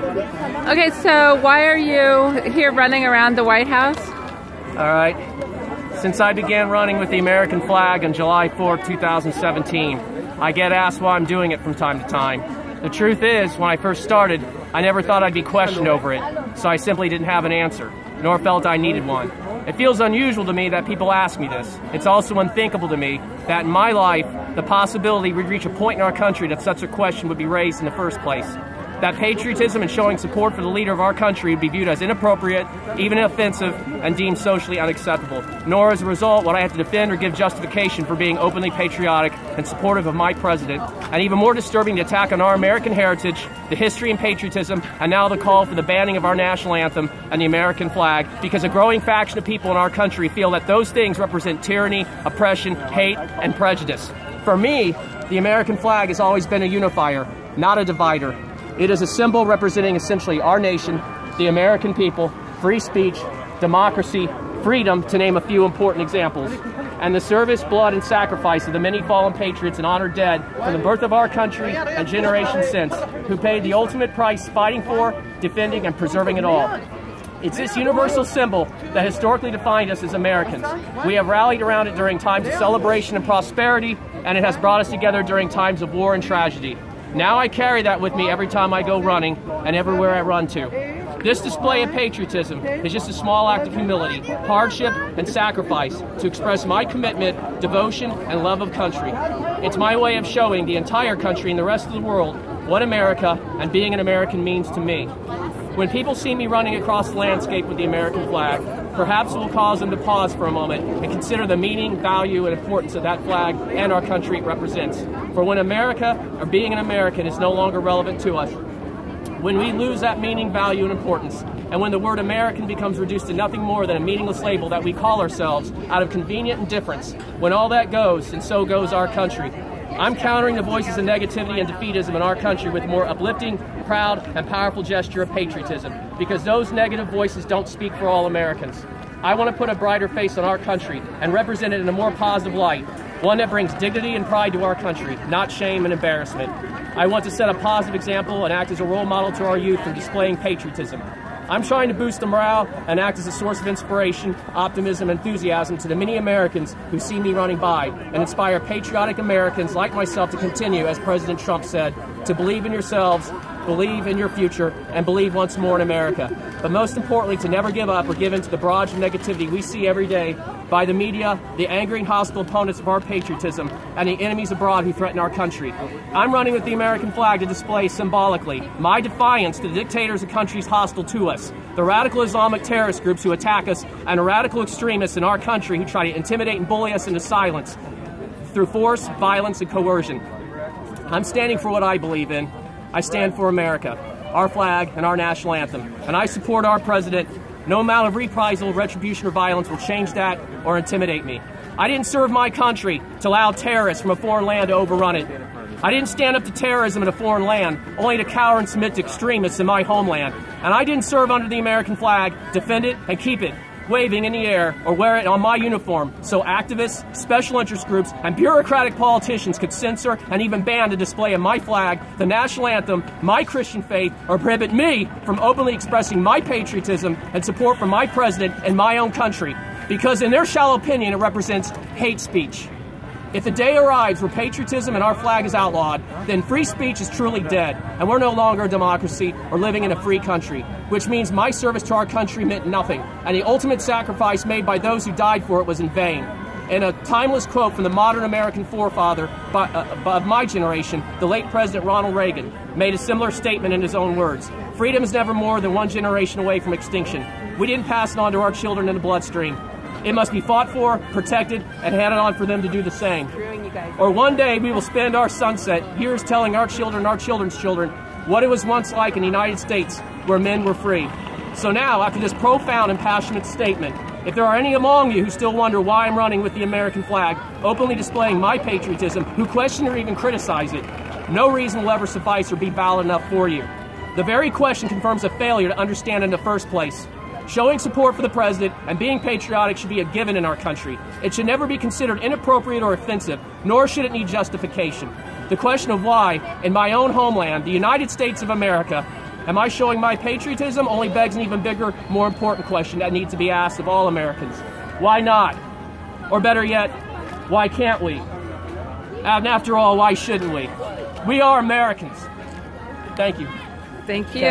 Okay, so why are you here running around the White House? All right. Since I began running with the American flag on July 4, 2017, I get asked why I'm doing it from time to time. The truth is, when I first started, I never thought I'd be questioned over it, so I simply didn't have an answer, nor felt I needed one. It feels unusual to me that people ask me this. It's also unthinkable to me that in my life, the possibility we'd reach a point in our country that such a question would be raised in the first place. That patriotism and showing support for the leader of our country would be viewed as inappropriate, even offensive, and deemed socially unacceptable. Nor, as a result, would I have to defend or give justification for being openly patriotic and supportive of my president. And even more disturbing, the attack on our American heritage, the history and patriotism, and now the call for the banning of our national anthem and the American flag, because a growing faction of people in our country feel that those things represent tyranny, oppression, hate, and prejudice. For me, the American flag has always been a unifier, not a divider. It is a symbol representing essentially our nation, the American people, free speech, democracy, freedom, to name a few important examples, and the service, blood, and sacrifice of the many fallen patriots and honored dead from the birth of our country and generations since, who paid the ultimate price fighting for, defending, and preserving it all. It's this universal symbol that historically defined us as Americans. We have rallied around it during times of celebration and prosperity, and it has brought us together during times of war and tragedy. Now I carry that with me every time I go running and everywhere I run to. This display of patriotism is just a small act of humility, hardship, and sacrifice to express my commitment, devotion, and love of country. It's my way of showing the entire country and the rest of the world what America and being an American means to me. When people see me running across the landscape with the American flag, perhaps it will cause them to pause for a moment and consider the meaning, value, and importance of that flag and our country it represents. For when America, or being an American, is no longer relevant to us, when we lose that meaning, value, and importance, and when the word American becomes reduced to nothing more than a meaningless label that we call ourselves out of convenient indifference, when all that goes, and so goes our country, I'm countering the voices of negativity and defeatism in our country with a more uplifting, proud, and powerful gesture of patriotism, because those negative voices don't speak for all Americans. I want to put a brighter face on our country and represent it in a more positive light, one that brings dignity and pride to our country, not shame and embarrassment. I want to set a positive example and act as a role model to our youth in displaying patriotism. I'm trying to boost the morale and act as a source of inspiration, optimism, and enthusiasm to the many Americans who see me running by, and inspire patriotic Americans like myself to continue, as President Trump said, to believe in yourselves, believe in your future, and believe once more in America. But most importantly, to never give up or give in to the barrage of negativity we see every day by the media, the angry and hostile opponents of our patriotism, and the enemies abroad who threaten our country. I'm running with the American flag to display symbolically my defiance to the dictators of countries hostile to us, the radical Islamic terrorist groups who attack us, and the radical extremists in our country who try to intimidate and bully us into silence through force, violence, and coercion. I'm standing for what I believe in. I stand for America, our flag, and our national anthem. And I support our president. No amount of reprisal, retribution, or violence will change that or intimidate me. I didn't serve my country to allow terrorists from a foreign land to overrun it. I didn't stand up to terrorism in a foreign land, only to cower and submit to extremists in my homeland. And I didn't serve under the American flag, defend it, and keep it waving in the air or wear it on my uniform so activists, special interest groups, and bureaucratic politicians could censor and even ban the display of my flag, the national anthem, my Christian faith, or prohibit me from openly expressing my patriotism and support for my president and my own country, because in their shallow opinion it represents hate speech. If the day arrives where patriotism and our flag is outlawed, then free speech is truly dead, and we're no longer a democracy or living in a free country, which means my service to our country meant nothing, and the ultimate sacrifice made by those who died for it was in vain. In a timeless quote from the modern American forefather of my generation, the late President Ronald Reagan made a similar statement in his own words. Freedom is never more than one generation away from extinction. We didn't pass it on to our children in the bloodstream. It must be fought for, protected, and handed on for them to do the same. Or one day we will spend our sunset years telling our children and our children's children what it was once like in the United States where men were free. So now, after this profound and passionate statement, if there are any among you who still wonder why I'm running with the American flag, openly displaying my patriotism, who question or even criticize it, no reason will ever suffice or be valid enough for you. The very question confirms a failure to understand in the first place. Showing support for the president and being patriotic should be a given in our country. It should never be considered inappropriate or offensive, nor should it need justification. The question of why, in my own homeland, the United States of America, Am I showing my patriotism? Only begs an even bigger, more important question that needs to be asked of all Americans. Why not? Or better yet, why can't we? And after all, why shouldn't we? We are Americans. Thank you. Thank you.